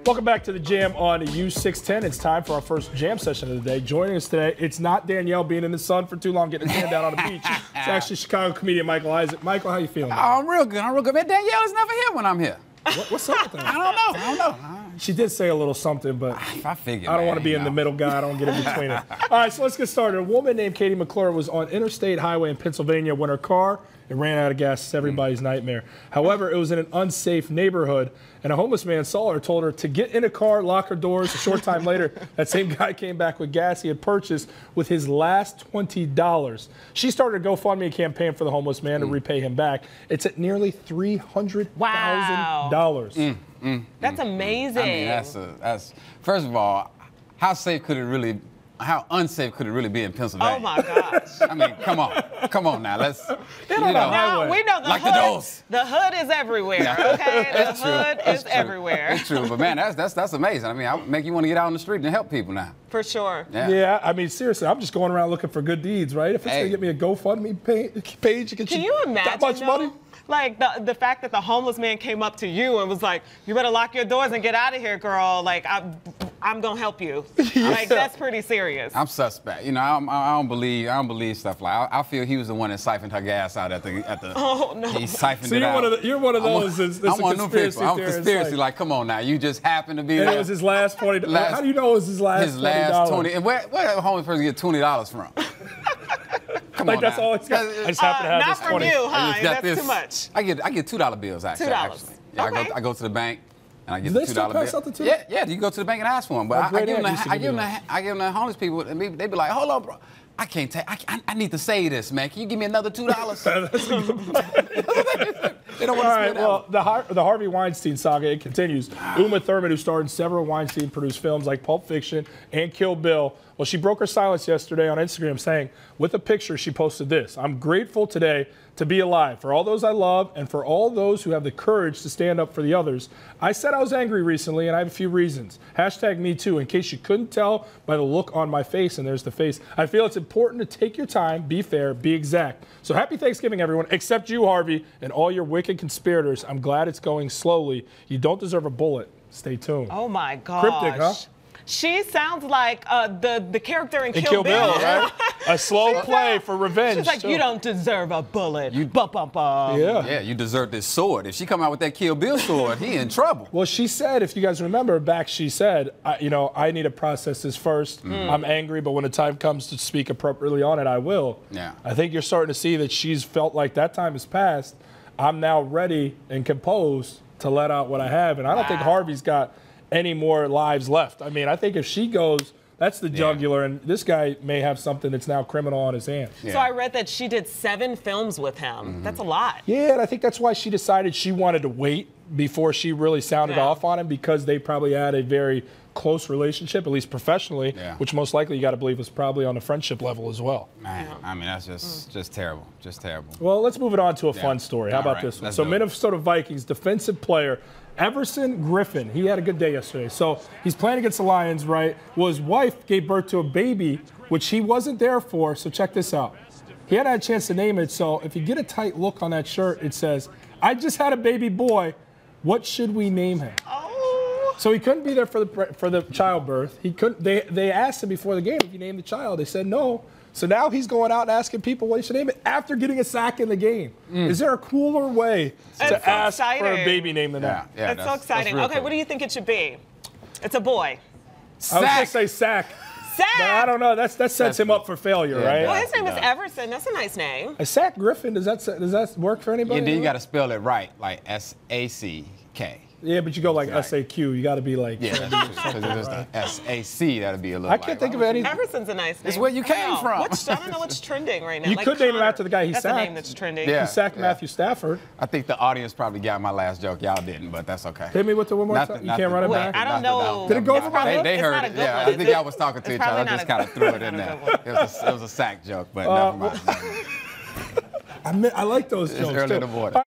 Welcome back to the Jam on U610. It's time for our first Jam session of the day. Joining us today, it's not Danielle being in the sun for too long, getting his hand down on the beach. It's actually Chicago comedian Michael Issac. Michael, how you feeling? Oh, I'm real good. Man, Danielle is never here when I'm here. What's up with that? I don't know. She did say a little something, but I figured, I don't want to be in the middle guy. I don't get in between it. All right, so let's get started. A woman named Katie McClure was on Interstate Highway in Pennsylvania when her car ran out of gas. It's everybody's nightmare. However, it was in an unsafe neighborhood, and a homeless man saw her, told her to get in a car, lock her doors. A short time later, that same guy came back with gas he had purchased with his last $20. She started a GoFundMe campaign for the homeless man to repay him back. It's at nearly $300,000. Wow. That's amazing. I mean, that's first of all, how unsafe could it really be in Pennsylvania? Oh my gosh. I mean, come on now. Let's. We know the like hood. The hood is everywhere. Okay, the hood is everywhere. It's true, but man, that's amazing. I mean, I make you want to get out on the street and help people now. For sure. Yeah, I mean, seriously, I'm just going around looking for good deeds, right? If it's gonna get me a GoFundMe page, can you imagine that much money? Like the fact that the homeless man came up to you and was like, "You better lock your doors and get out of here, girl. Like I'm gonna help you." Like that's pretty serious. I'm suspect. You know, I don't believe stuff like. I feel he was the one that siphoned her gas out at the. Oh no. He siphoned so it out. You're one of those. I'm one of them people. I'm conspiracy. Like, come on now, you just happen to be there. It was his last $20. How do you know it was his last? His last $20. And where did a homeless person get $20 from? Come like on that's now. all it's got. I just happen to have not this from 20. you, huh? That's too much. I get $2 bills actually. $2. Yeah, Okay. I go to the bank and I get Do the they $2 still bill. pass out the $2? Yeah, you go to the bank and ask for them. But I give them the homeless people, and they be like, hold on, bro. I can't take. I need to say this, man. Can you give me another $2? They don't want to spend well, the Harvey Weinstein saga, it continues. Uma Thurman, who starred in several Weinstein-produced films like Pulp Fiction and Kill Bill, well, she broke her silence yesterday on Instagram saying, with a picture, she posted this: "I'm grateful today to be alive, for all those I love and for all those who have the courage to stand up for the others. I said I was angry recently, and I have a few reasons. Hashtag me too, in case you couldn't tell by the look on my face," and there's the face. "I feel it's important to take your time, be fair, be exact. So happy Thanksgiving, everyone, except you, Harvey, and all your wicked conspirators. I'm glad it's going slowly. You don't deserve a bullet. Stay tuned." Oh my gosh. Cryptic, huh? She sounds like the character in Kill Bill, right? A slow play for revenge. She's like, too. "You don't deserve a bullet." Yeah, you deserve this sword. If she come out with that Kill Bill sword, he in trouble. Well, she said, if you guys remember back, she said, I need to process this first. I'm angry, but when the time comes to speak appropriately on it, I will. Yeah. I think you're starting to see that she's felt like that time has passed. I'm now ready and composed to let out what I have, and I don't think Harvey's got any more lives left. I mean, I think if she goes, that's the jugular, and this guy may have something that's now criminal on his hands. So I read that she did 7 films with him. That's a lot. Yeah, and I think that's why she decided she wanted to wait before she really sounded off on him, because they probably had a very close relationship, at least professionally, which most likely you got to believe was probably on a friendship level as well. Man, I mean, that's just terrible, just terrible. Well, let's move it on to a fun story. How about this one? So Minnesota Vikings defensive player Everson Griffin, he had a good day yesterday. So he's playing against the Lions, right? Well, his wife gave birth to a baby, which he wasn't there for. So check this out. He hadn't had a chance to name it. So if you get a tight look on that shirt, it says, "I just had a baby boy. What should we name him?" Oh. So he couldn't be there for the childbirth. He couldn't. They asked him before the game if he named the child. They said no. So now he's going out and asking people what he should name it after getting a sack in the game. Is there a cooler way to ask for a baby name than that? Yeah, that's so exciting. Okay, what do you think it should be? It's a boy. I was going to say Sack. Sack! But I don't know. That sets him up for failure, right? Well, his name is Everson. That's a nice name. A Sack Griffin, does that work for anybody? Yeah, then you got to spell it right, like S-A-C-K. Yeah, but you go like S-A-Q. You got to be like. Yeah, because if it's the S-A-C, that'd be a little. I can't think of any. Everson's a nice name. It's where you came from. I don't know what's trending right now. You could name him after the guy he sacked. That's a name that's trending. He sacked Matthew Stafford. I think the audience probably got my last joke. Y'all didn't, but that's okay. Hit me with the one more time. You can't run it back. I don't know. Did it go over my head? They heard it. Yeah, I think y'all was talking to each other. I just kind of threw it in there. It was a sack joke, but never mind. I like those jokes. It's early in the morning.